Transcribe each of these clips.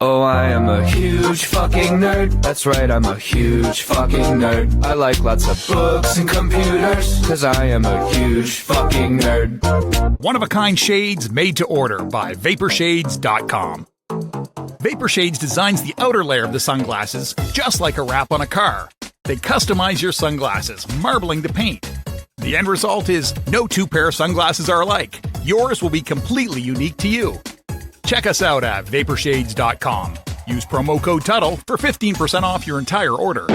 Oh, I am a huge fucking nerd. That's right, I'm a huge fucking nerd. I like lots of books and computers, 'cause I am a huge fucking nerd. One-of-a-kind shades made to order by Vaporshades.com. Vaporshades designs the outer layer of the sunglasses just like a wrap on a car. They customize your sunglasses, marbling the paint. The end result is no two pair of sunglasses are alike. Yours will be completely unique to you. Check us out at Vaporshades.com. Use promo code Tuddle for 15% off your entire order.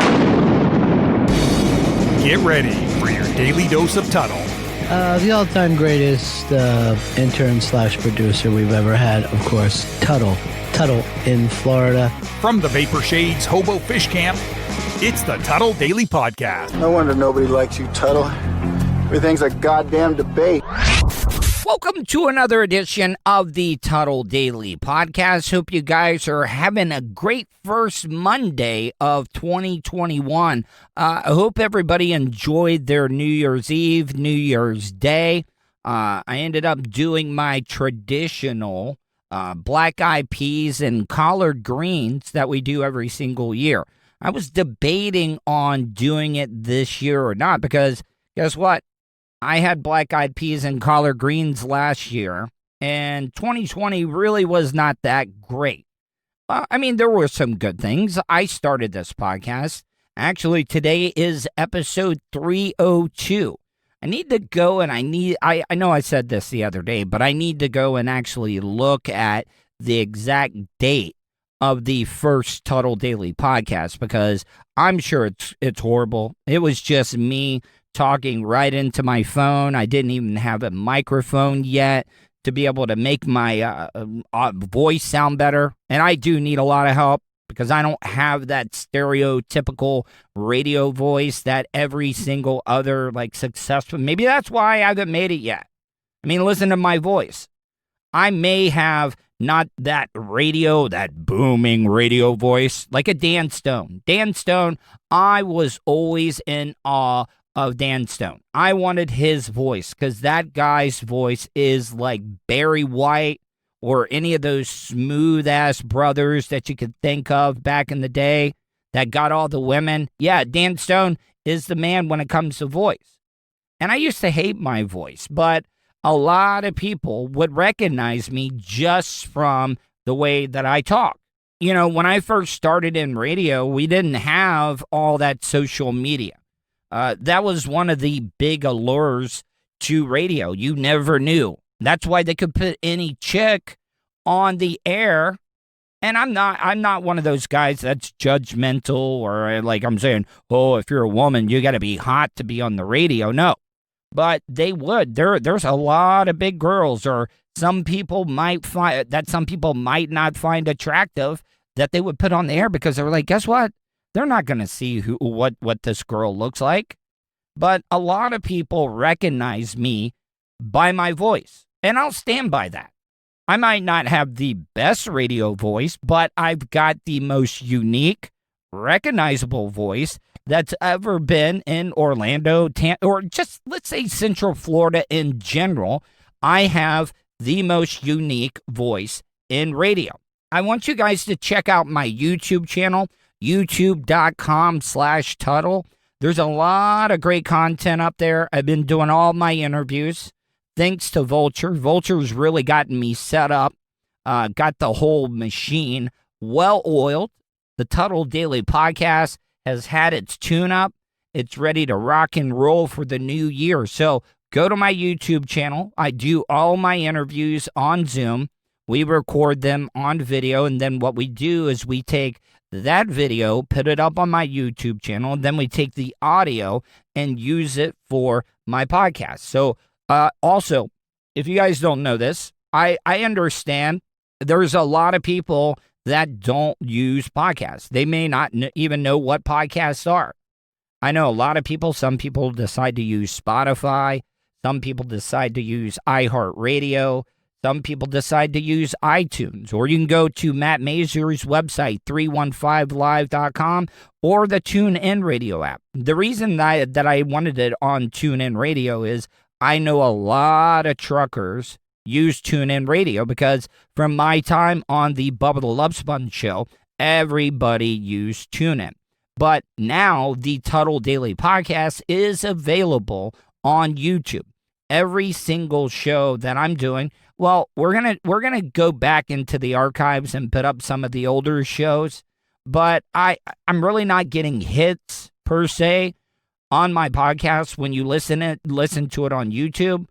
Get ready for your daily dose of Tuddle. The all-time greatest intern/producer we've ever had, of course, Tuddle. Tuddle in Florida. From the Vaporshades Hobo Fish Camp, it's the Tuddle Daily Podcast. No wonder nobody likes you, Tuddle. Everything's a goddamn debate. Welcome to another edition of the Tuddle Daily Podcast. Hope you guys are having a great first Monday of 2021. I hope everybody enjoyed their New Year's Eve, New Year's Day. I ended up doing my traditional black eyed peas and collard greens that we do every single year. I was debating on doing it this year or not because guess what? I had black eyed peas and collard greens last year, and 2020 really was not that great. I mean, there were some good things. I started this podcast. Actually, today is episode 302. I need to go and I know I said this the other day, but I need to go and actually look at the exact date of the first Tuddle Daily Podcast because I'm sure it's horrible. It was just me talking right into my phone. I didn't even have a microphone yet to be able to make my voice sound better. And I do need a lot of help because I don't have that stereotypical radio voice that every single other successful. Maybe that's why I haven't made it yet. I mean, listen to my voice. I may have not that booming radio voice like a Dan Stone. Dan Stone, I was always in awe of Dan Stone. I wanted his voice because that guy's voice is like Barry White or any of those smooth-ass brothers that you could think of back in the day that got all the women. Yeah, Dan Stone is the man when it comes to voice. And I used to hate my voice, but a lot of people would recognize me just from the way that I talk. You know, when I first started in radio, we didn't have all that social media. That was one of the big allures to radio. You never knew. That's why they could put any chick on the air. And I'm not one of those guys that's judgmental or I'm saying, oh, if you're a woman, you got to be hot to be on the radio. No, but they would. There's a lot of big girls or some people might find that some people might not find attractive that they would put on the air because they were like, guess what? They're not going to see what this girl looks like. But a lot of people recognize me by my voice, and I'll stand by that. I might not have the best radio voice, but I've got the most unique, recognizable voice that's ever been in Orlando, or just let's say Central Florida in general. I have the most unique voice in radio. I want you guys to check out my YouTube channel, youtube.com/Tuddle. There's a lot of great content up there. I've been doing all my interviews. Thanks to Vulture. Vulture's really gotten me set up, got the whole machine well-oiled. The Tuddle Daily Podcast has had its tune-up. It's ready to rock and roll for the new year. So go to my YouTube channel. I do all my interviews on Zoom. We record them on video, and then what we do is we take that video, put it up on my YouTube channel, and then we take the audio and use it for my podcast. So also, if you guys don't know this, I understand there's a lot of people that don't use podcasts. They may not even know what podcasts are. I know a lot of people, some people decide to use Spotify. Some people decide to use iHeartRadio. Some people decide to use iTunes, or you can go to Matt Mazur's website, 315live.com, or the TuneIn Radio app. The reason that I wanted it on TuneIn Radio is I know a lot of truckers use TuneIn Radio, because from my time on the Bubba the Love Sponge show, everybody used TuneIn. But now the Tuddle Daily Podcast is available on YouTube. Every single show that I'm doing, well, we're gonna go back into the archives and put up some of the older shows, but I'm really not getting hits per se on my podcast when you listen to it on YouTube.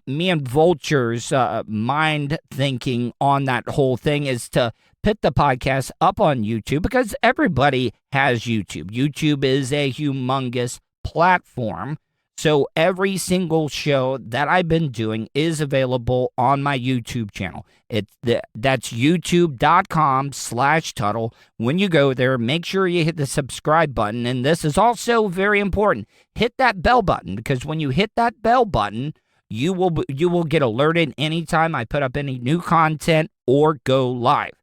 Me and Vulture's mind thinking on that whole thing is to put the podcast up on YouTube, because everybody has YouTube. YouTube is a humongous platform. So every single show that I've been doing is available on my YouTube channel. That's youtube.com/Tuddle. When you go there, make sure you hit the subscribe button. And this is also very important. Hit that bell button, because when you hit that bell button, you will get alerted anytime I put up any new content or go live.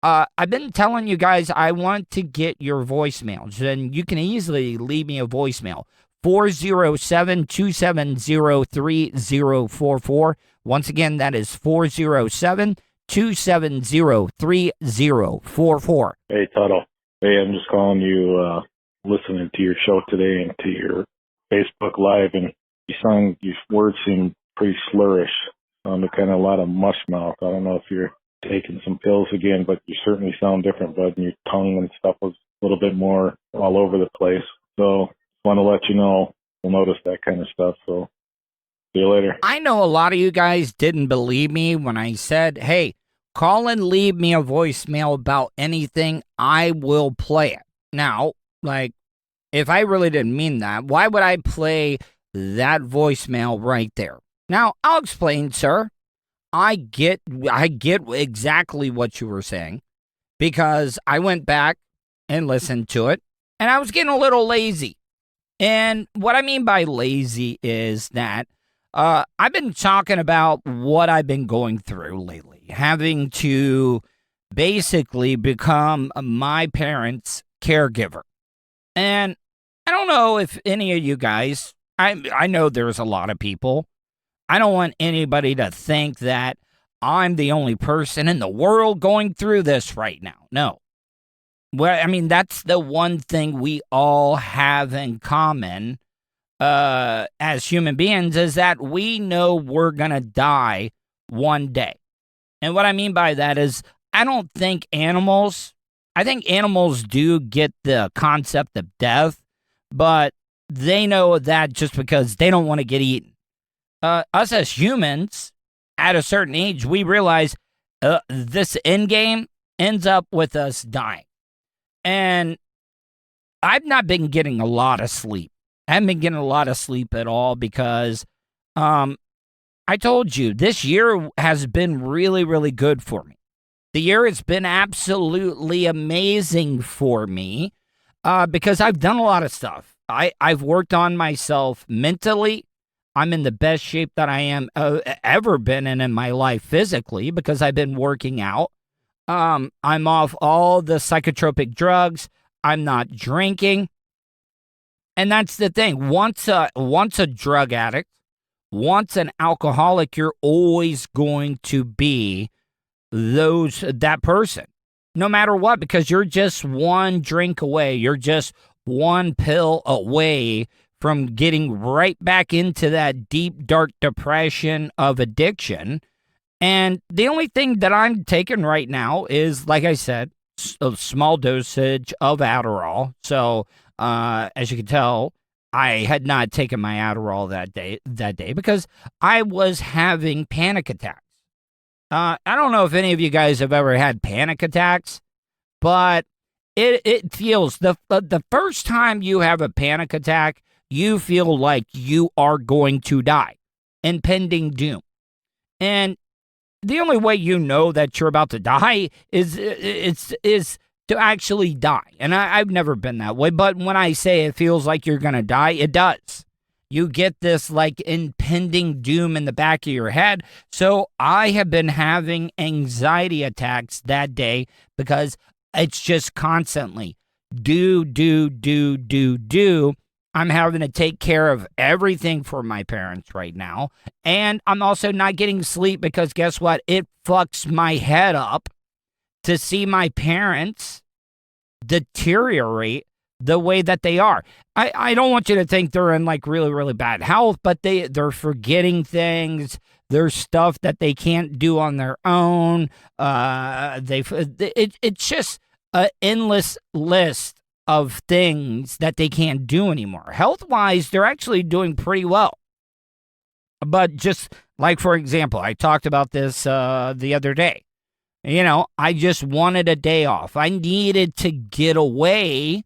I've been telling you guys I want to get your voicemails, and you can easily leave me a voicemail. 407-270-3044. Once again, that is 407-270-3044. Hey, Tuddle. Hey, I'm just calling you, listening to your show today and to your Facebook Live, and your words seem pretty slurish. Sounded kind of a lot of mush mouth. I don't know if you're taking some pills again, but you certainly sound different, bud, and your tongue and stuff was a little bit more all over the place. So, want to let you know, we'll notice that kind of stuff. So, see you later. I know a lot of you guys didn't believe me when I said, hey, call and leave me a voicemail about anything. I will play it. Now, like, if I really didn't mean that, why would I play that voicemail right there? Now, I'll explain, sir. I get exactly what you were saying, because I went back and listened to it, and I was getting a little lazy. And what I mean by lazy is that I've been talking about what I've been going through lately, having to basically become my parents' caregiver. And I don't know if any of you guys, I know there's a lot of people. I don't want anybody to think that I'm the only person in the world going through this right now. No. Well, I mean, that's the one thing we all have in common as human beings, is that we know we're going to die one day. And what I mean by that is, I think animals do get the concept of death, but they know that just because they don't want to get eaten. Us as humans, at a certain age, we realize this end game ends up with us dying. And I've not been getting a lot of sleep. I haven't been getting a lot of sleep at all, because I told you, this year has been really, really good for me. The year has been absolutely amazing for me because I've done a lot of stuff. I've worked on myself mentally. I'm in the best shape that I am ever been in my life physically, because I've been working out. I'm off all the psychotropic drugs. I'm not drinking. And that's the thing. Once a drug addict, once an alcoholic, you're always going to be that person, no matter what, because you're just one drink away. You're just one pill away from getting right back into that deep, dark depression of addiction. And the only thing that I'm taking right now is, like I said, a small dosage of Adderall. So, as you can tell, I had not taken my Adderall that day because I was having panic attacks. I don't know if any of you guys have ever had panic attacks, but it feels, the first time you have a panic attack, you feel like you are going to die, impending doom. And the only way you know that you're about to die is to actually die. And I've never been that way, but when I say it feels like you're going to die, it does. You get this like impending doom in the back of your head. So I have been having anxiety attacks that day because it's just constantly do. I'm having to take care of everything for my parents right now. And I'm also not getting sleep because guess what? It fucks my head up to see my parents deteriorate the way that they are. I don't want you to think they're in like really, really bad health, but they're forgetting things. There's stuff that they can't do on their own. It's just an endless list of things that they can't do anymore. Health-wise, they're actually doing pretty well. But just like, for example, I talked about this the other day. You know, I just wanted a day off. I needed to get away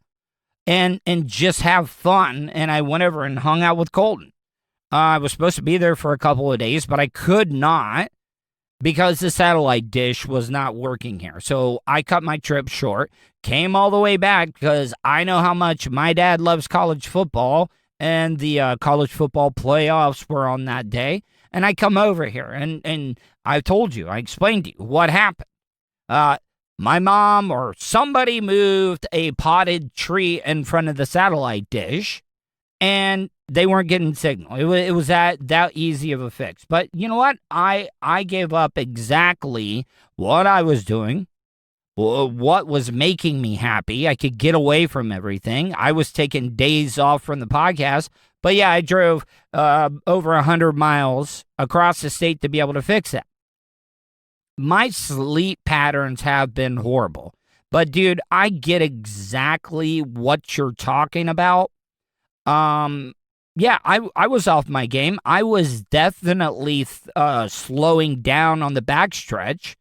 and just have fun. And I went over and hung out with Colton. I was supposed to be there for a couple of days, but I could not because the satellite dish was not working here. So I cut my trip short, came all the way back because I know how much my dad loves college football, and the college football playoffs were on that day. And I come over here, and I told you, I explained to you what happened. My mom or somebody moved a potted tree in front of the satellite dish, and they weren't getting signal. It was that easy of a fix. But you know what? I gave up exactly what I was doing, what was making me happy. I could get away from everything. I was taking days off from the podcast. But yeah, I drove over 100 miles across the state to be able to fix that. My sleep patterns have been horrible. But dude, I get exactly what you're talking about. Yeah, I was off my game. I was definitely slowing down on the backstretch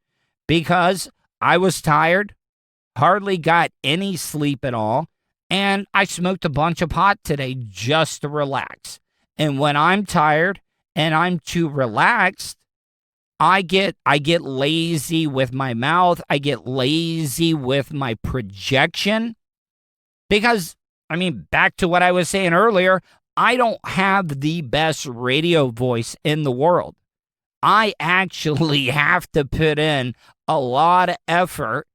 because I was tired, hardly got any sleep at all, and I smoked a bunch of pot today just to relax. And when I'm tired and I'm too relaxed, I get lazy with my mouth. I get lazy with my projection because, I mean, back to what I was saying earlier, I don't have the best radio voice in the world. I actually have to put in a lot of effort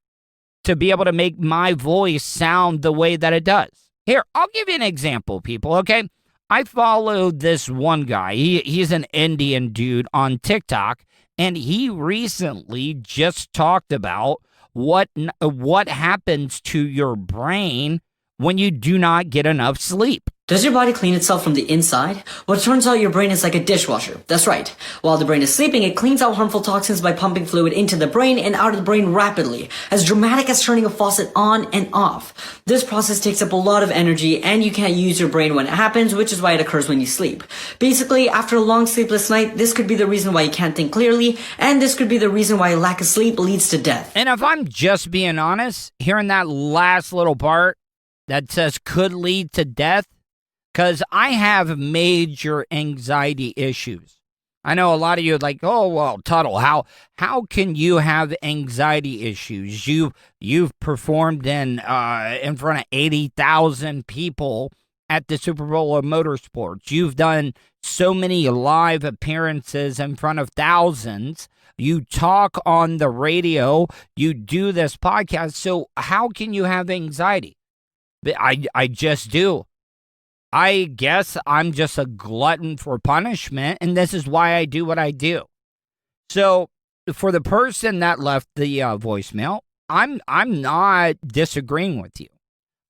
to be able to make my voice sound the way that it does. Here, I'll give you an example, people, okay? I follow this one guy. He's an Indian dude on TikTok, and he recently just talked about what happens to your brain when you do not get enough sleep. Does your body clean itself from the inside? Well, it turns out your brain is like a dishwasher. That's right. While the brain is sleeping, it cleans out harmful toxins by pumping fluid into the brain and out of the brain rapidly, as dramatic as turning a faucet on and off. This process takes up a lot of energy, and you can't use your brain when it happens, which is why it occurs when you sleep. Basically, after a long sleepless night, this could be the reason why you can't think clearly, and this could be the reason why a lack of sleep leads to death. And if I'm just being honest, hearing that last little part that says could lead to death, because I have major anxiety issues. I know a lot of you are like, oh, well, Tuddle, how can you have anxiety issues? You've performed in front of 80,000 people at the Super Bowl of Motorsports. You've done so many live appearances in front of thousands. You talk on the radio. You do this podcast. So how can you have anxiety? I just do. I guess I'm just a glutton for punishment, and this is why I do what I do. So, for the person that left the voicemail, I'm not disagreeing with you.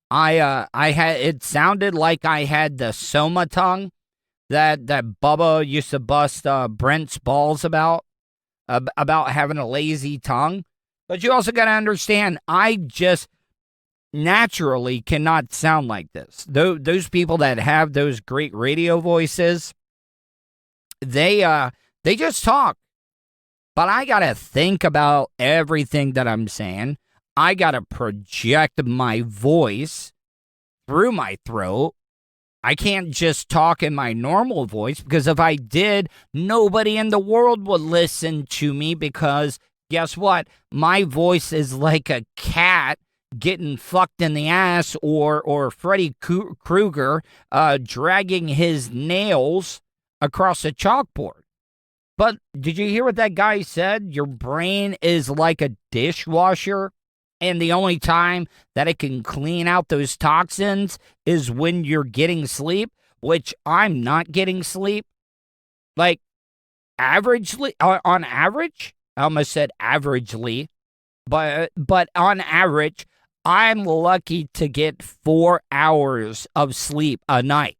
It sounded like I had the Soma tongue that Bubba used to bust Brent's balls about having a lazy tongue. But you also got to understand, I just naturally cannot sound like this. Those people that have those great radio voices, they just talk. But I got to think about everything that I'm saying. I got to project my voice through my throat. I can't just talk in my normal voice, because if I did, nobody in the world would listen to me, because guess what? My voice is like a cat getting fucked in the ass, or Freddy Krueger dragging his nails across a chalkboard. But did you hear what that guy said? Your brain is like a dishwasher. And the only time that it can clean out those toxins is when you're getting sleep, which I'm not getting sleep. Like, averagely, on average, I almost said averagely, but on average, I'm lucky to get 4 hours of sleep a night.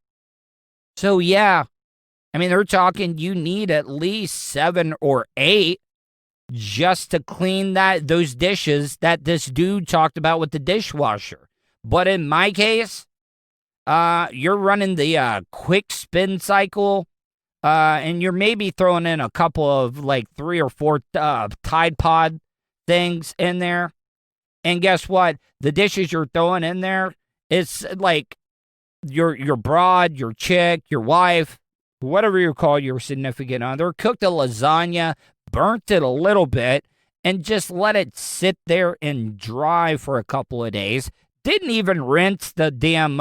So, yeah, I mean, they're talking you need at least 7 or 8 just to clean those dishes that this dude talked about with the dishwasher. But in my case, you're running the quick spin cycle, and you're maybe throwing in a couple of like 3 or 4 Tide Pod things in there. And guess what? The dishes you're throwing in there, it's like your broad, your chick, your wife, whatever you call your significant other, cooked a lasagna, burnt it a little bit, and just let it sit there and dry for a couple of days. Didn't even rinse the damn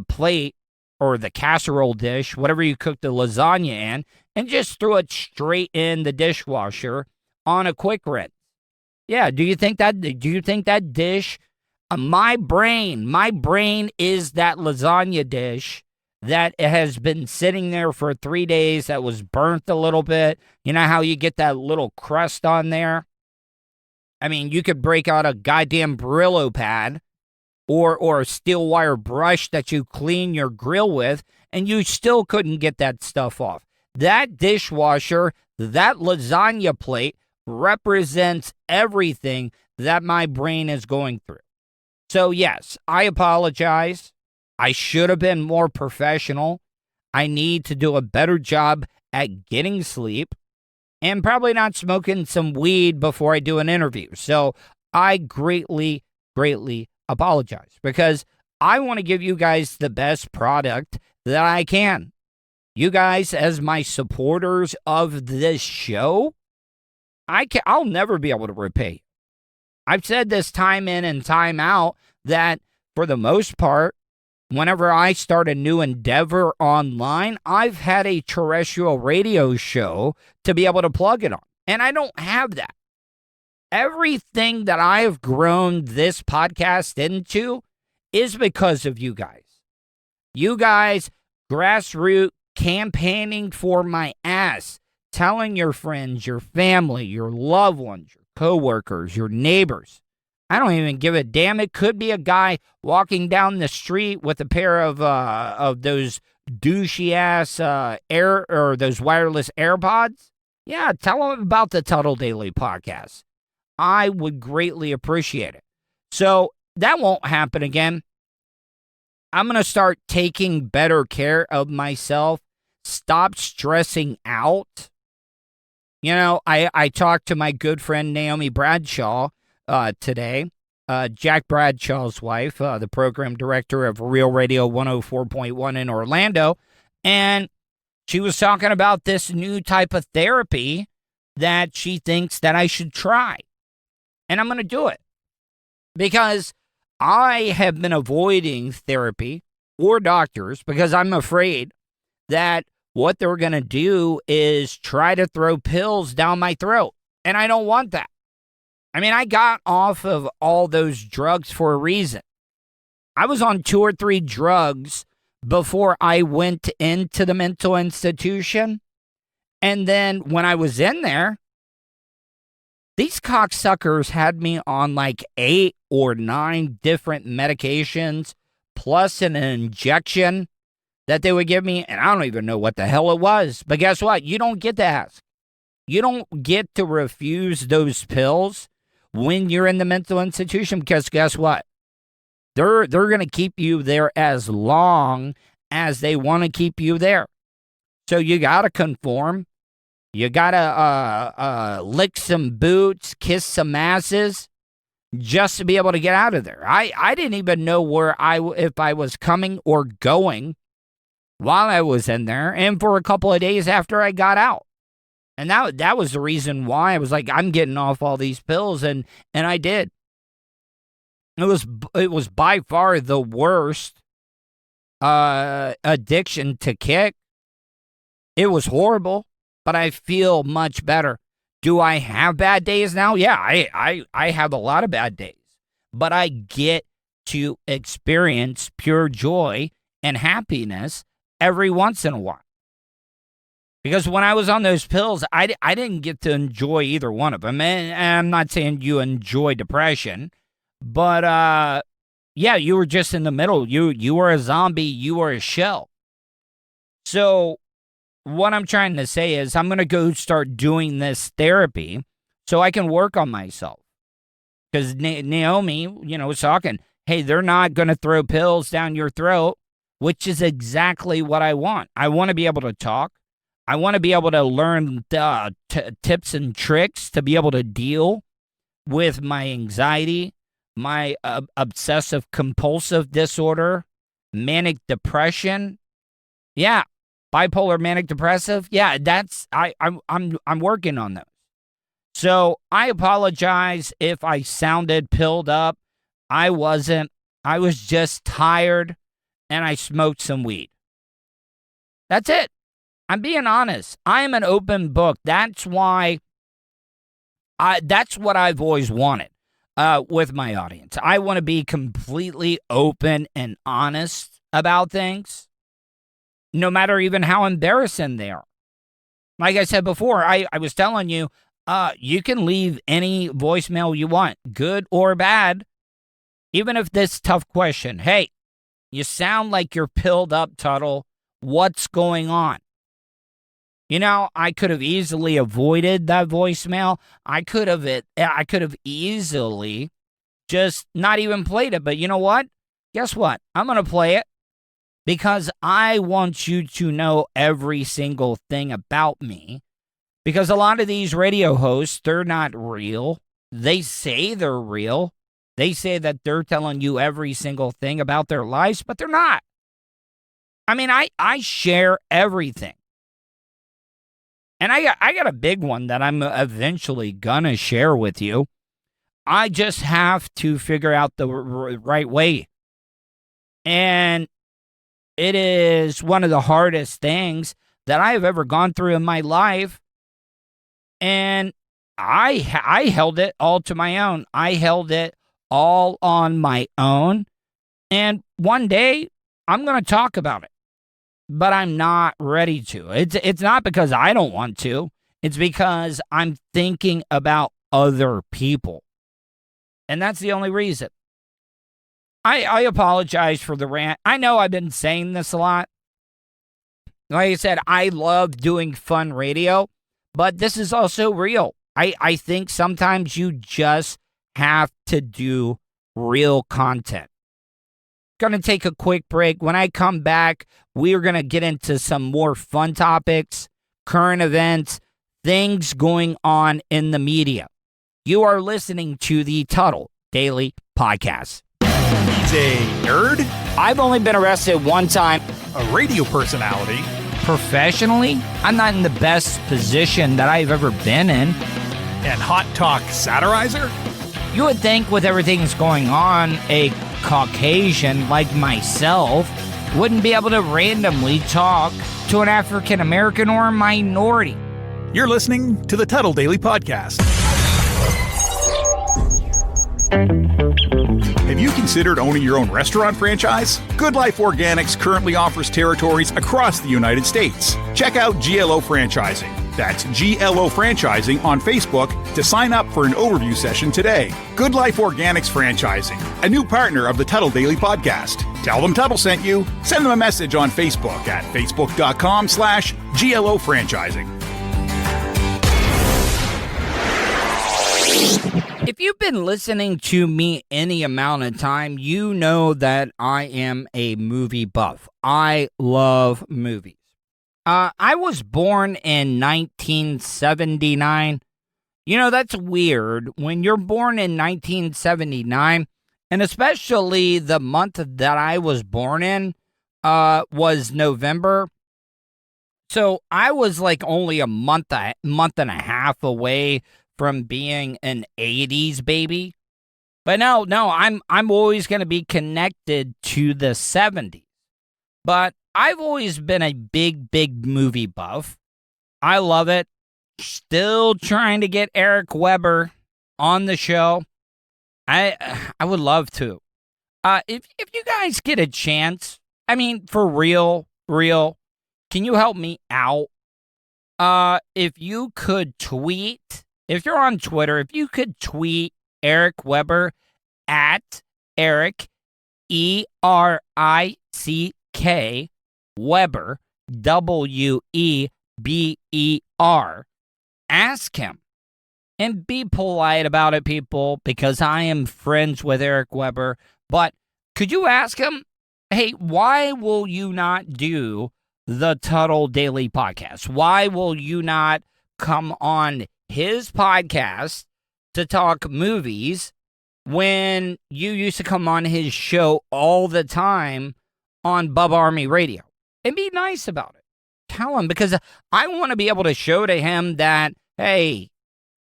plate or the casserole dish, whatever you cooked the lasagna in, and just threw it straight in the dishwasher on a quick rinse. Yeah, do you think that dish, my brain is that lasagna dish that has been sitting there for 3 days, that was burnt a little bit. You know how you get that little crust on there? I mean, you could break out a goddamn Brillo pad or a steel wire brush that you clean your grill with, and you still couldn't get that stuff off. That dishwasher, that lasagna plate, represents everything that my brain is going through. So, yes, I apologize. I should have been more professional. I need to do a better job at getting sleep and probably not smoking some weed before I do an interview. So I greatly, greatly apologize because I want to give you guys the best product that I can. You guys, as my supporters of this show, I'll never be able to repay you. I've said this time in and time out that for the most part, whenever I start a new endeavor online, I've had a terrestrial radio show to be able to plug it on. And I don't have that. Everything that I have grown this podcast into is because of you guys. You guys, grassroots campaigning for my ass, telling your friends, your family, your loved ones, your coworkers, your neighbors. I don't even give a damn. It could be a guy walking down the street with a pair of those douchey ass those wireless AirPods. Yeah, tell him about the Tuddle Daily Podcast. I would greatly appreciate it. So that won't happen again. I'm going to start taking better care of myself. Stop stressing out. You know, I talked to my good friend Naomi Bradshaw today, Jack Bradshaw's wife, the program director of Real Radio 104.1 in Orlando, and she was talking about this new type of therapy that she thinks that I should try. And I'm going to do it because I have been avoiding therapy or doctors because I'm afraid that what they're going to do is try to throw pills down my throat. And I don't want that. I mean, I got off of all those drugs for a reason. I was on 2 or 3 drugs before I went into the mental institution. And then when I was in there, these cocksuckers had me on like 8 or 9 different medications, plus an injection that they would give me. And I don't even know what the hell it was. But guess what? You don't get to ask. You don't get to refuse those pills when you're in the mental institution, because guess what? They're going to keep you there as long as they want to keep you there. So you got to conform. You got to lick some boots, kiss some asses, just to be able to get out of there. I didn't even know if I was coming or going while I was in there, and for a couple of days after I got out. And that was the reason why I was like, I'm getting off all these pills, and I did. It was by far the worst addiction to kick. It was horrible, but I feel much better. Do I have bad days now? Yeah, I have a lot of bad days. but I get to experience pure joy and happiness every once in a while. Because when I was on those pills, I didn't get to enjoy either one of them. And I'm not saying you enjoy depression, but yeah, you were just in the middle. You were a zombie. You were a shell. So what I'm trying to say is I'm going to go start doing this therapy so I can work on myself. Because Naomi, was talking, hey, they're not going to throw pills down your throat, which is exactly what I want. I want to be able to talk. I want to be able to learn tips and tricks to be able to deal with my anxiety, my obsessive compulsive disorder, manic depression. Yeah, bipolar manic depressive. Yeah, I'm working on those. So I apologize if I sounded pilled up. I wasn't. I was just tired and I smoked some weed. That's it. I'm being honest. I am an open book. That's why that's what I've always wanted with my audience. I want to be completely open and honest about things, no matter even how embarrassing they are. Like I said before, I was telling you, you can leave any voicemail you want, good or bad, even if this tough question. Hey, you sound like you're pilled up, Tuddle. What's going on? I could have easily avoided that voicemail. I could have easily just not even played it. But you know what? Guess what? I'm going to play it because I want you to know every single thing about me. Because a lot of these radio hosts, they're not real. They say they're real. They say that they're telling you every single thing about their lives, but they're not. I mean, I share everything. And I got a big one that I'm eventually going to share with you. I just have to figure out the right way. And it is one of the hardest things that I have ever gone through in my life. And I held it all to my own. I held it all on my own. And one day I'm going to talk about it. But I'm not ready to. It's not because I don't want to. It's because I'm thinking about other people. And that's the only reason. I apologize for the rant. I know I've been saying this a lot. Like I said, I love doing fun radio, but this is also real. I think sometimes you just have to do real content. Going to take a quick break. When I come back, we are going to get into some more fun topics, current events, things going on in the media. You are listening to the Tuddle Daily Podcast. He's a nerd, I've only been arrested one time. a radio personality, Professionally, I'm not in the best position that I've ever been in. and hot talk satirizer. You would think with everything that's going on, a Caucasian like myself wouldn't be able to randomly talk to an African American or a minority. You're listening to the Tuddle Daily Podcast. Have you considered owning your own restaurant franchise? Good Life Organics currently offers territories across the United States. Check out GLO Franchising. That's GLO Franchising on Facebook to sign up for an overview session today. Good Life Organics Franchising, a new partner of the Tuddle Daily Podcast. Tell them Tuddle sent you. Send them a message on Facebook at facebook.com/GLO Franchising. If you've been listening to me any amount of time, you know that I am a movie buff. I love movies. I was born in 1979. That's weird. When you're born in 1979, and especially the month that I was born in was November. So I was like only a month and a half away from being an 80s baby. But no, I'm always going to be connected to the 70s. But I've always been a big movie buff. I love it. Still trying to get Eric Weber on the show. I would love to. If you guys get a chance, I mean, for real, can you help me out? If you could tweet, if you're on Twitter, if you could tweet Eric Weber at Eric ERICK Weber WEBER. Ask him and be polite about it, people, because I am friends with Eric Weber. But could you ask him, hey, why will you not do the Tuddle Daily Podcast? Why will you not come on his podcast to talk movies when you used to come on his show all the time on Bub Army Radio? And be nice about it. Tell him, because I want to be able to show to him that, hey,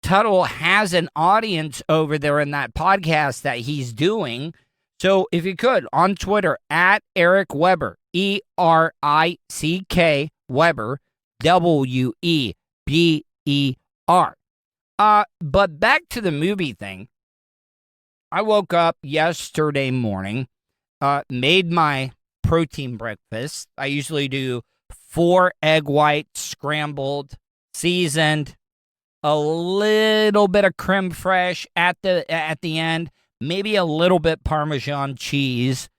Tuddle has an audience over there in that podcast that he's doing. So if you could, on Twitter, at Eric Weber, ERICK Weber, WEBER. But back to the movie thing. I woke up yesterday morning, made my protein breakfast. I usually do 4 egg whites, scrambled, seasoned, a little bit of creme fraiche at the end, maybe a little bit Parmesan cheese,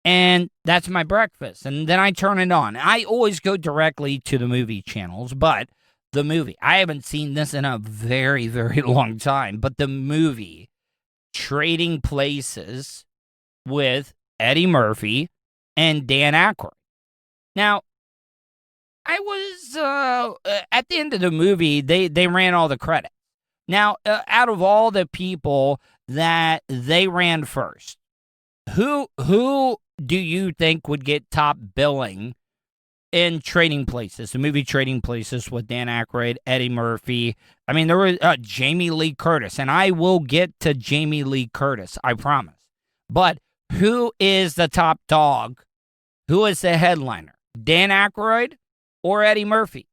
and that's my breakfast. And then I turn it on. I always go directly to the movie channels, but the movie, I haven't seen this in a very, very long time, but the movie Trading Places with Eddie Murphy and Dan Aykroyd. Now, I was, at the end of the movie, they ran all the credits. Now, out of all the people that they ran first, who do you think would get top billing in Trading Places, the movie Trading Places with Dan Aykroyd, Eddie Murphy? I mean, there was Jamie Lee Curtis, and I will get to Jamie Lee Curtis, I promise. But who is the top dog? Who is the headliner? Dan Aykroyd or Eddie Murphy?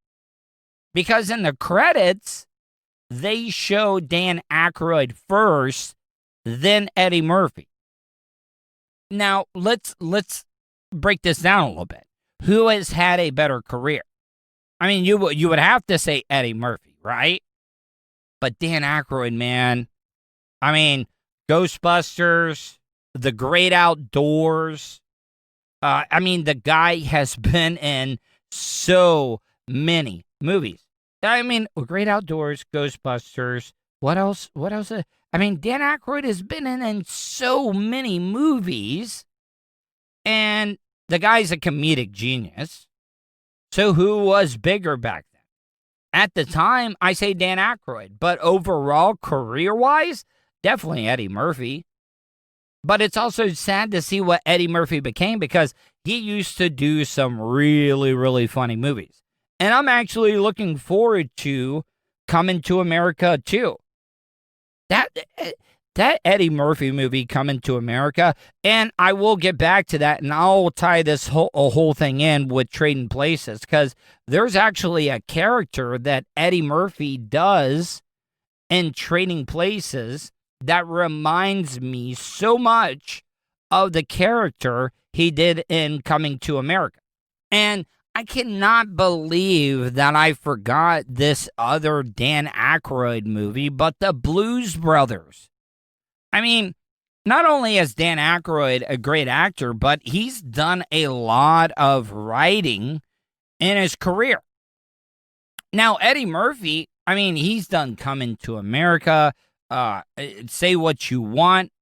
Because in the credits, they show Dan Aykroyd first, then Eddie Murphy. Now, let's break this down a little bit. Who has had a better career? I mean, you would have to say Eddie Murphy, right? But Dan Aykroyd, man, I mean, Ghostbusters, The Great Outdoors. I mean, the guy has been in so many movies. I mean, Great Outdoors, Ghostbusters. What else? I mean, Dan Aykroyd has been in so many movies, and the guy's a comedic genius. So who was bigger back then? At the time, I say Dan Aykroyd, but overall, career-wise, definitely Eddie Murphy. But it's also sad to see what Eddie Murphy became, because he used to do some really, really funny movies. And I'm actually looking forward to Coming to America 2. That Eddie Murphy movie, Coming to America, and I will get back to that, and I'll tie this whole thing in with Trading Places, because there's actually a character that Eddie Murphy does in Trading Places that reminds me so much of the character he did in Coming to America. And I cannot believe that I forgot this other Dan Aykroyd movie, but The Blues Brothers. I mean, not only is Dan Aykroyd a great actor, but he's done a lot of writing in his career. Now, Eddie Murphy, I mean, he's done Coming to America, Say What You Want.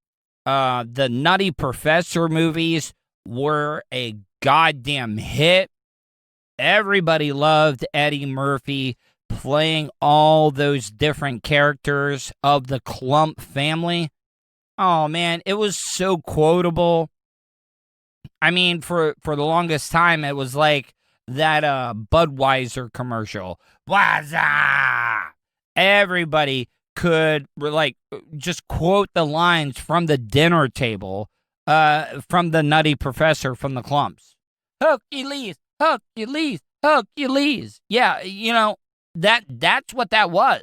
The Nutty Professor movies were a goddamn hit. Everybody loved Eddie Murphy playing all those different characters of the Clump family. Oh, man, it was so quotable. I mean, for the longest time, it was like that Budweiser commercial. Waza! Everybody could, like, just quote the lines from the dinner table from the Nutty Professor from the Clumps. Hercules, Hercules, Hercules. Yeah, you know, that's what that was.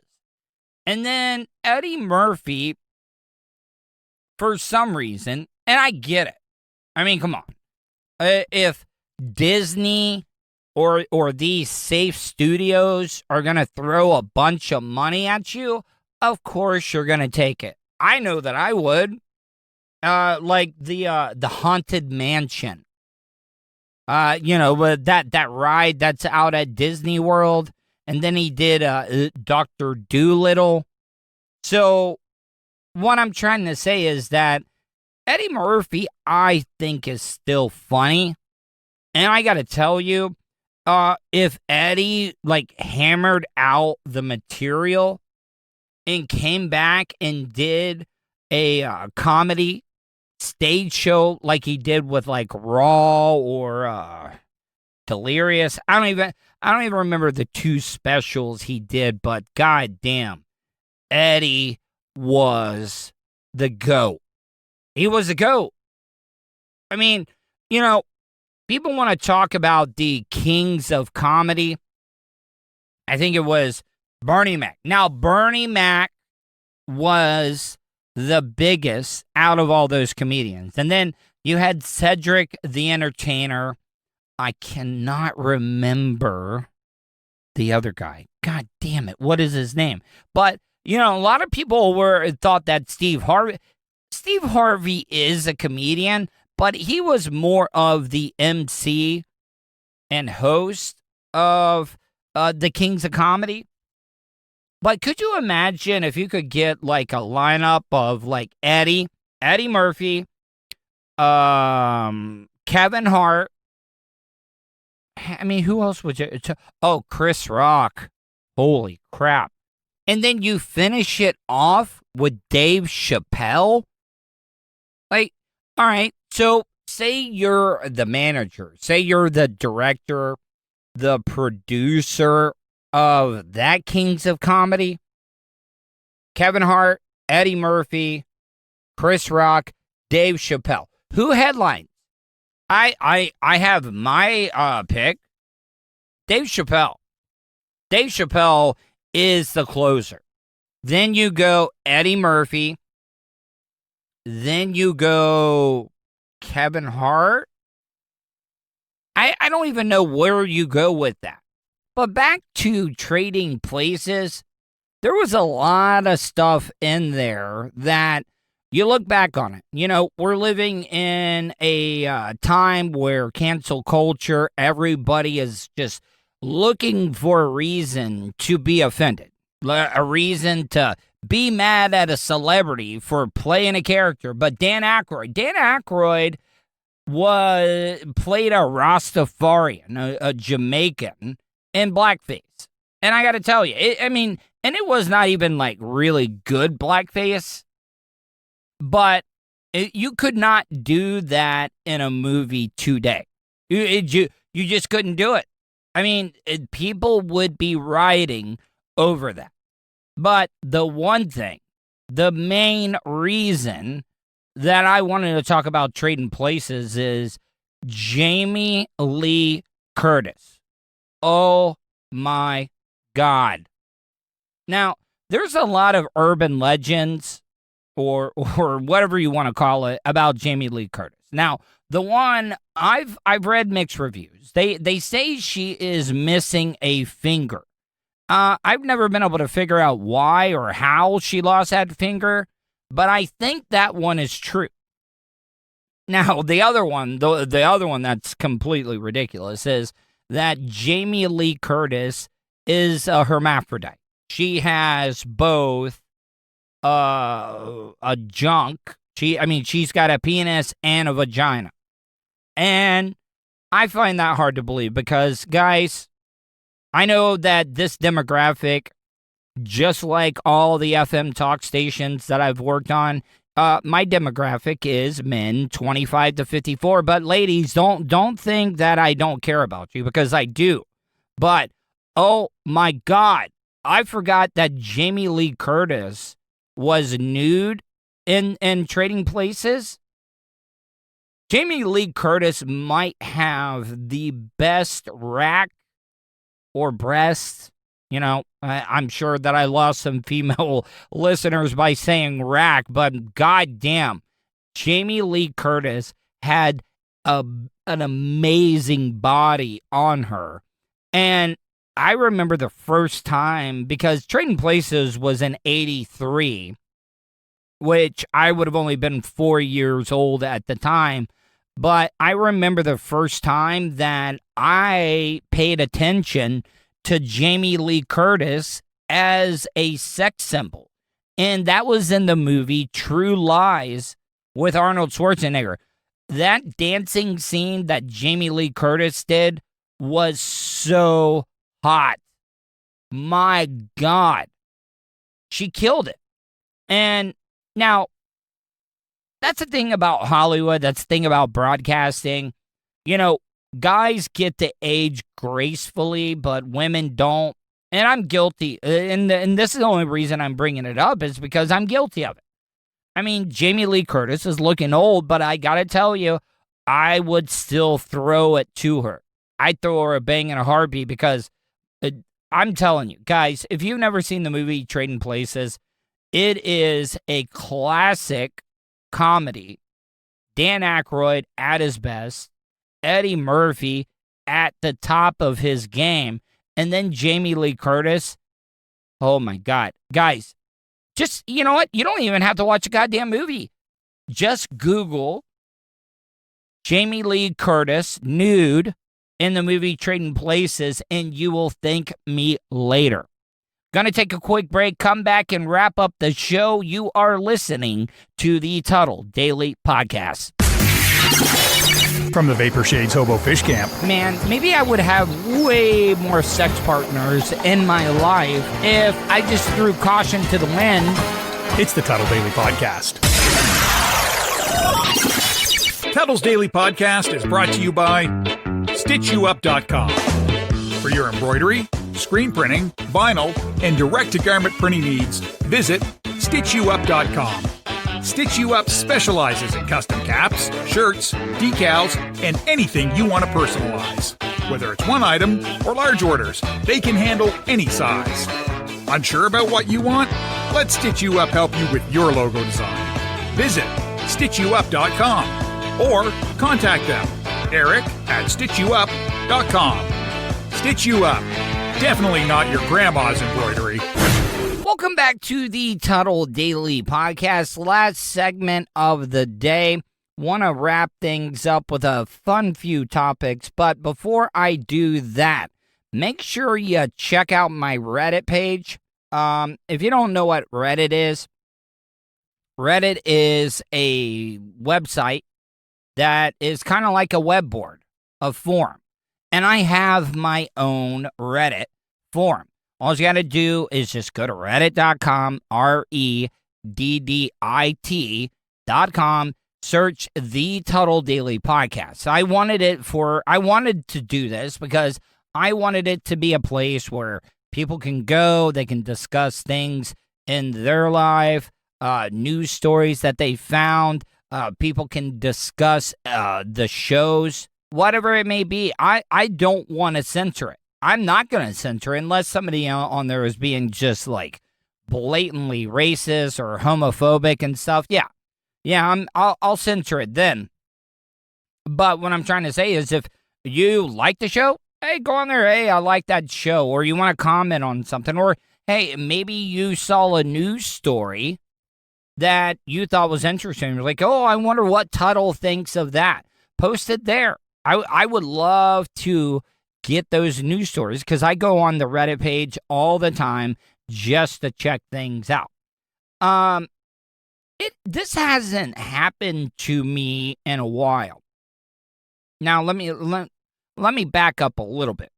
And then Eddie Murphy, for some reason, and I get it. I mean, come on. If Disney or these safe studios are going to throw a bunch of money at you, of course you're going to take it. I know that I would. Like the Haunted Mansion. With that ride that's out at Disney World, and then he did Dr. Doolittle. So what I'm trying to say is that Eddie Murphy, I think, is still funny. And I got to tell you, if Eddie, hammered out the material and came back and did a comedy stage show like he did with, Raw or Delirious. I don't even remember the two specials he did, but goddamn, Eddie was the GOAT. He was the GOAT. I mean, people want to talk about the kings of comedy. I think it was Bernie Mac. Now, Bernie Mac was the biggest out of all those comedians. And then you had Cedric the Entertainer. I cannot remember the other guy. God damn it. What is his name? But, a lot of people thought that Steve Harvey is a comedian, but he was more of the MC and host of the Kings of Comedy. But could you imagine if you could get a lineup of Eddie Murphy, Kevin Hart. I mean, who else would you? Chris Rock. Holy crap. And then you finish it off with Dave Chappelle. All right, so say you're the manager, say you're the director, the producer of that Kings of Comedy. Kevin Hart, Eddie Murphy, Chris Rock, Dave Chappelle. Who headlines? I have my pick. Dave Chappelle. Dave Chappelle is the closer. Then you go Eddie Murphy. Then you go Kevin Hart. I don't even know where you go with that. But back to Trading Places, there was a lot of stuff in there that you look back on it. We're living in a time where cancel culture, everybody is just looking for a reason to be offended, a reason to be mad at a celebrity for playing a character. But Dan Aykroyd played a Rastafarian, a Jamaican, in blackface. And I got to tell you, and it was not even really good blackface, but you could not do that in a movie today. You just couldn't do it. People would be rioting over that. But the main reason that I wanted to talk about Trading Places is Jamie Lee Curtis. Oh my God. Now, there's a lot of urban legends or whatever you want to call it about Jamie Lee Curtis. Now, the one I've read mixed reviews. They say she is missing a finger. I've never been able to figure out why or how she lost that finger, but I think that one is true. Now, the other one that's completely ridiculous is that Jamie Lee Curtis is a hermaphrodite. She has both a junk. She's got a penis and a vagina. And I find that hard to believe because, guys, I know that this demographic, just like all the FM talk stations that I've worked on, my demographic is men 25 to 54. But ladies, don't think that I don't care about you, because I do. But, oh my God, I forgot that Jamie Lee Curtis was nude in Trading Places. Jamie Lee Curtis might have the best rack or breast. I'm sure that I lost some female listeners by saying rack, but goddamn, Jamie Lee Curtis had an amazing body on her. And I remember the first time, because Trading Places was in 83, which I would have only been 4 years old at the time. But I remember the first time that I paid attention to Jamie Lee Curtis as a sex symbol. And that was in the movie True Lies with Arnold Schwarzenegger. That dancing scene that Jamie Lee Curtis did was so hot. My God. She killed it. And now, that's the thing about Hollywood. That's the thing about broadcasting. You know, guys get to age gracefully, but women don't. And I'm guilty. And this is the only reason I'm bringing it up is because I'm guilty of it. I mean, Jamie Lee Curtis is looking old, but I got to tell you, I would still throw it to her. I'd throw her a bang in a heartbeat because I'm telling you, guys, if you've never seen the movie Trading Places, it is a classic comedy. Dan Aykroyd at his best, Eddie Murphy at the top of his game, and then Jamie Lee Curtis. Oh my God. Guys, just, you know what? You don't even have to watch a goddamn movie. Just Google Jamie Lee Curtis nude in the movie Trading Places, and you will thank me later. Gonna take a quick break, come back and wrap up the show. You are listening to the Tuddle Daily Podcast. From the Vapor Shades Hobo Fish Camp. Man, maybe I would have way more sex partners in my life if I just threw caution to the wind. It's the Tuddle Daily Podcast. Tuddle's Daily Podcast is brought to you by StitchYouUp.com. For your embroidery, screen printing, vinyl, and direct-to-garment printing needs, visit StitchYouUp.com. Stitch You Up specializes in custom caps, shirts, decals, and anything you want to personalize. Whether it's one item or large orders, they can handle any size. Unsure about what you want? Let Stitch You Up help you with your logo design. Visit StitchYouUp.com or contact them, Eric at StitchYouUp.com. Stitch You Up. Definitely not your grandma's embroidery. Welcome back to the Tuddle Daily Podcast. Last segment of the day. Want to wrap things up with a fun few topics, but before I do that, make sure you check out my Reddit page. If you don't know what Reddit is a website that is kind of like a web board, a forum. And I have my own Reddit forum. All you got to do is just go to reddit.com, REDDIT.com, search the Tuddle Daily Podcast. I wanted to do this because I wanted it to be a place where people can go, they can discuss things in their life, news stories that they found, people can discuss the shows, whatever it may be. I don't want to censor it. I'm not going to censor it unless somebody on there is being just like blatantly racist or homophobic and stuff. Yeah, I'll censor it then. But what I'm trying to say is if you like the show, hey, go on there. Hey, I like that show. Or you want to comment on something. Or, hey, maybe you saw a news story that you thought was interesting. You're like, oh, I wonder what Tuddle thinks of that. Post it there. I would love to get those news stories because I go on the Reddit page all the time just to check things out. This hasn't happened to me in a while. Now let me back up a little bit.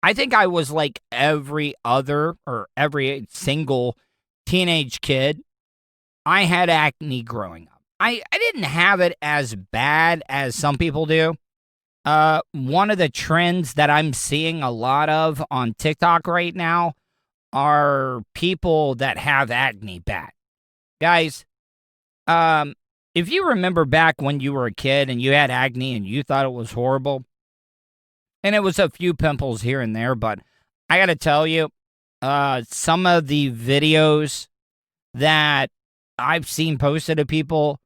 I think I was like every every single teenage kid. I had acne growing up. I didn't have it as bad as some people do. One of the trends that I'm seeing a lot of on TikTok right now are people that have acne bad. Guys, if you remember back when you were a kid and you had acne and you thought it was horrible, and it was a few pimples here and there, but I got to tell you, some of the videos that I've seen posted of people,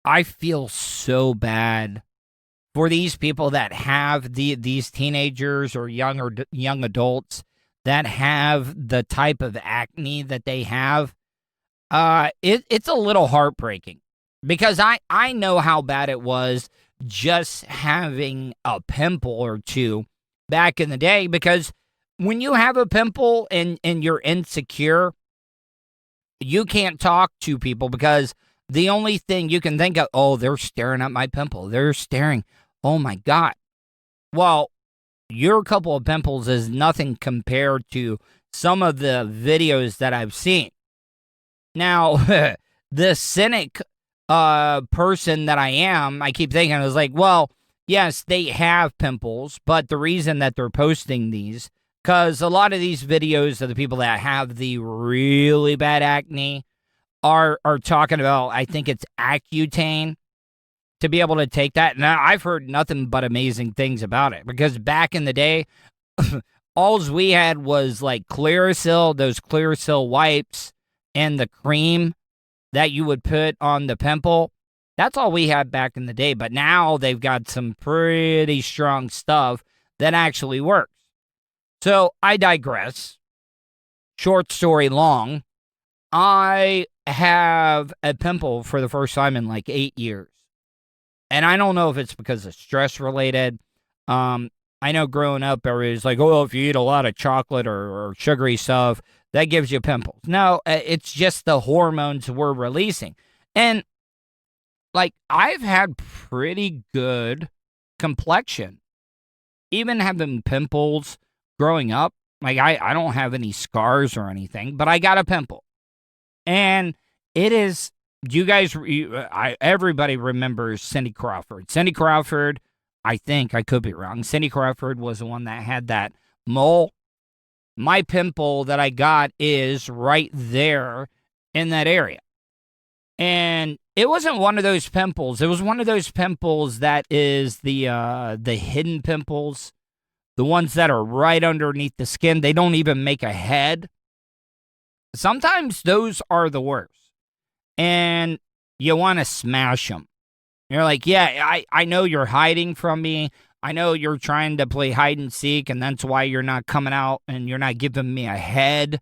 I feel so bad for these people that have these teenagers or young adults that have the type of acne that they have. It's a little heartbreaking because I know how bad it was just having a pimple or two back in the day. Because when you have a pimple and you're insecure, you can't talk to people because the only thing you can think of, oh, they're staring at my pimple. They're staring. Oh my God. Well, your couple of pimples is nothing compared to some of the videos that I've seen. Now, the cynic person that I am, I keep thinking, I was like, well, yes, they have pimples, but the reason that they're posting these, because a lot of these videos of the people that have the really bad acne are talking about, I think it's Accutane, to be able to take that. And I've heard nothing but amazing things about it, because back in the day, alls we had was like Clearasil, those Clearasil wipes, and the cream that you would put on the pimple. That's all we had back in the day. But now they've got some pretty strong stuff that actually works. So I digress. Short story long. I have a pimple for the first time in like 8 years. And I don't know if it's because of stress related. I know growing up, everybody's like, oh, if you eat a lot of chocolate or sugary stuff, that gives you pimples. No, it's just the hormones we're releasing. And like, I've had pretty good complexion. Even having pimples growing up, like I don't have any scars or anything, but I got a pimple. And it is, everybody remembers Cindy Crawford. Cindy Crawford, I think, I could be wrong, Cindy Crawford was the one that had that mole. My pimple that I got is right there in that area. And it wasn't one of those pimples. It was one of those pimples that is the hidden pimples, the ones that are right underneath the skin. They don't even make a head. Sometimes those are the worst. And you want to smash them. You're like, yeah, I know you're hiding from me. I know you're trying to play hide and seek, and that's why you're not coming out and you're not giving me a head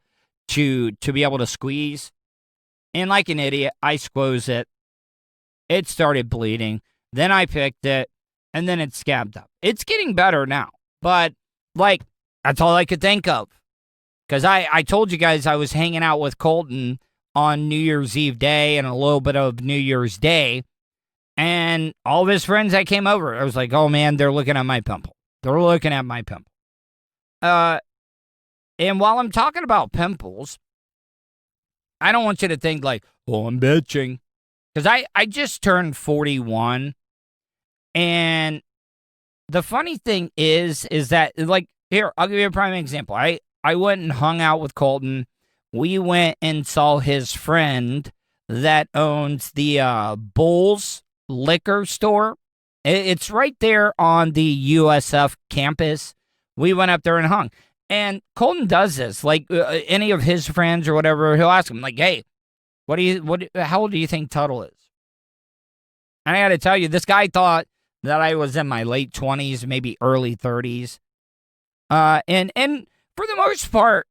to be able to squeeze. And like an idiot, I squoze it. It started bleeding. Then I picked it, and then it scabbed up. It's getting better now. But, like, that's all I could think of. Because I told you guys I was hanging out with Colton on New Year's Eve day and a little bit of New Year's Day. And all of his friends that came over, I was like, oh, man, they're looking at my pimple. They're looking at my pimple. And while I'm talking about pimples, I don't want you to think like, oh, I'm bitching. Because I just turned 41. And the funny thing is that, like, here, I'll give you a prime example. I went and hung out with Colton. We went and saw his friend that owns the Bulls liquor store. It's right there on the USF campus. We went up there and hung. And Colton does this. Like, any of his friends or whatever, he'll ask him, like, hey, how old do you think Tuddle is? And I got to tell you, this guy thought that I was in my late 20s, maybe early 30s. And for the most part,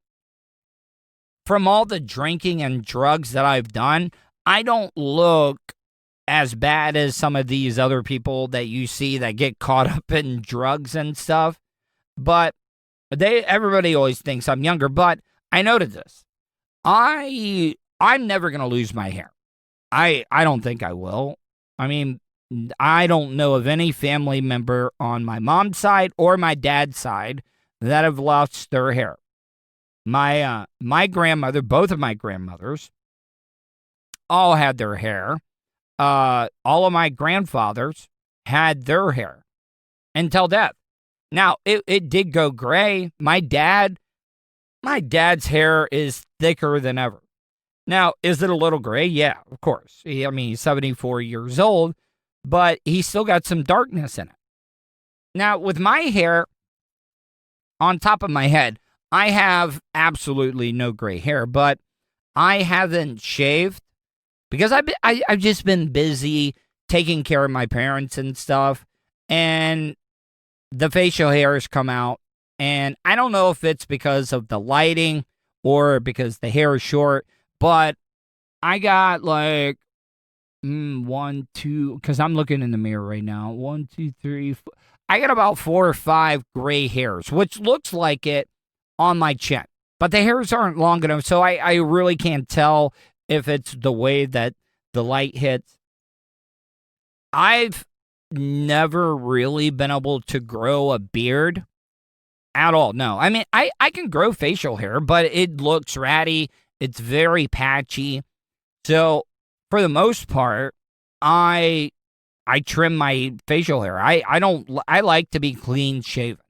from all the drinking and drugs that I've done, I don't look as bad as some of these other people that you see that get caught up in drugs and stuff. But everybody always thinks I'm younger. But I noted this. I'm never going to lose my hair. I don't think I will. I mean, I don't know of any family member on my mom's side or my dad's side that have lost their hair. My grandmother, both of my grandmothers, all had their hair. All of my grandfathers had their hair until death. Now, it did go gray. My dad's hair is thicker than ever. Now, is it a little gray? Yeah, of course. He's 74 years old, but he's still got some darkness in it. Now, with my hair on top of my head, I have absolutely no gray hair, but I haven't shaved because I've just been busy taking care of my parents and stuff, and the facial hairs come out. And I don't know if it's because of the lighting or because the hair is short, but I got like 1, 2, because I'm looking in the mirror right now. 1, 2, 3, 4. I got about 4 or 5 gray hairs, which looks like it on my chin. But the hairs aren't long enough, so I really can't tell if it's the way that the light hits. I've never really been able to grow a beard at all. No. I mean, I can grow facial hair, but it looks ratty. It's very patchy. So, for the most part, I trim my facial hair. I like to be clean shaven.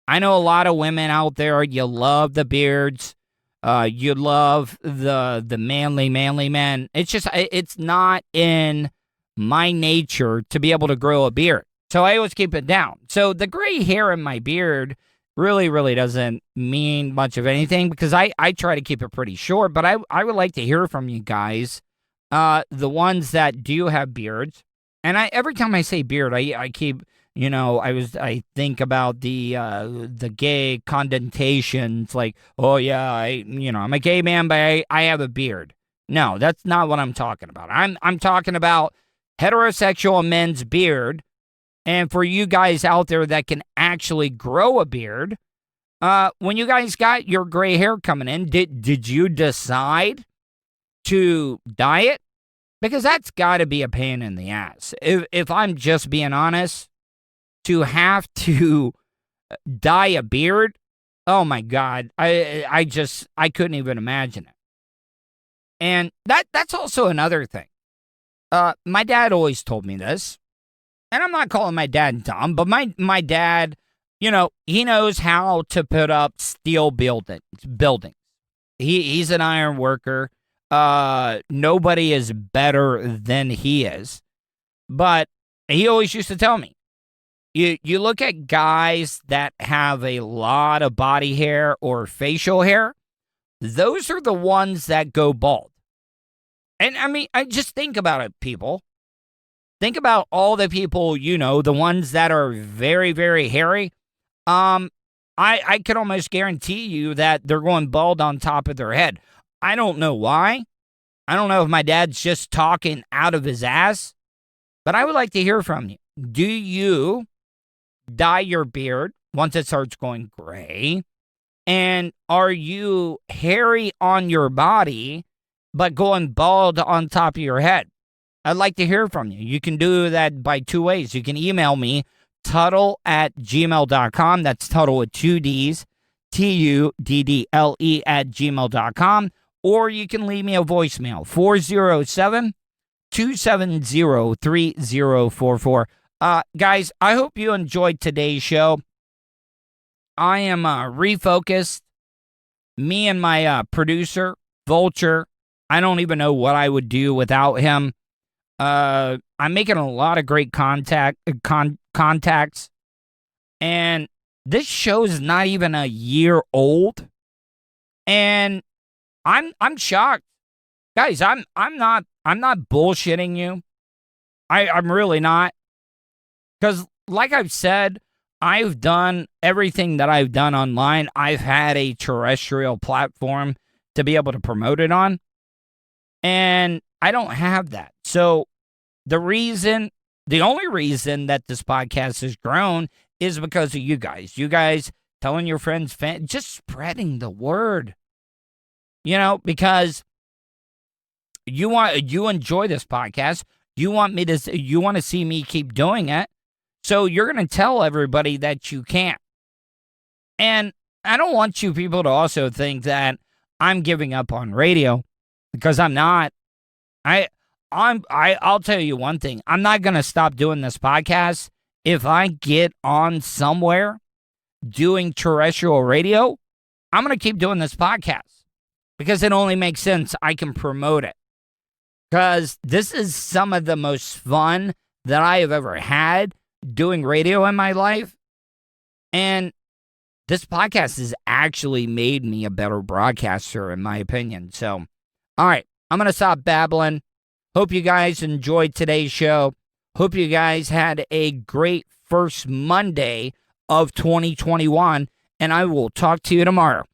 I know a lot of women out there, you love the beards. You love the manly men. It's just, it's not in my nature to be able to grow a beard. So I always keep it down. So the gray hair in my beard really doesn't mean much of anything because I try to keep it pretty short. But I would like to hear from you guys, the ones that do have beards. And every time I say beard, I keep, I think about the gay connotations, like, oh yeah, I'm a gay man, but I have a beard. No, that's not what I'm talking about. I'm talking about heterosexual men's beard. And for you guys out there that can actually grow a beard, when you guys got your gray hair coming in, did you decide to dye it? Because that's got to be a pain in the ass. If I'm just being honest, to have to dye a beard, oh my God, I couldn't even imagine it. And that's also another thing. My dad always told me this, and I'm not calling my dad dumb, but my dad, he knows how to put up steel buildings. He's an iron worker. Nobody is better than he is. But he always used to tell me, you look at guys that have a lot of body hair or facial hair, those are the ones that go bald. And I mean, I just think about it, people. Think about all the people, the ones that are very, very hairy. I can almost guarantee you that they're going bald on top of their head. I don't know why. I don't know if my dad's just talking out of his ass, but I would like to hear from you. Do you dye your beard once it starts going gray? And are you hairy on your body, but going bald on top of your head? I'd like to hear from you. You can do that by 2 ways. You can email me, Tuddle@gmail.com. That's Tuddle with 2 Ds, TUDDLE@gmail.com. Or you can leave me a voicemail, 407-270-3044. Guys, I hope you enjoyed today's show. I am refocused. Me and my producer, Vulture, I don't even know what I would do without him. I'm making a lot of great contacts. And this show is not even a year old. And I'm shocked. Guys, I'm not bullshitting you. I'm really not. Because like I've said, I've done everything that I've done online. I've had a terrestrial platform to be able to promote it on. And I don't have that. So the only reason that this podcast has grown is because of you guys. You guys telling your friends, just spreading the word. Because you enjoy this podcast. You want to see me keep doing it. So you're going to tell everybody that you can't. And I don't want you people to also think that I'm giving up on radio, because I'm not. I'll tell you one thing. I'm not going to stop doing this podcast. If I get on somewhere doing terrestrial radio, I'm going to keep doing this podcast because it only makes sense. I can promote it because this is some of the most fun that I have ever had doing radio in my life. And this podcast has actually made me a better broadcaster, in my opinion. So, all right, I'm going to stop babbling. Hope you guys enjoyed today's show. Hope you guys had a great first Monday of 2021, and I will talk to you tomorrow.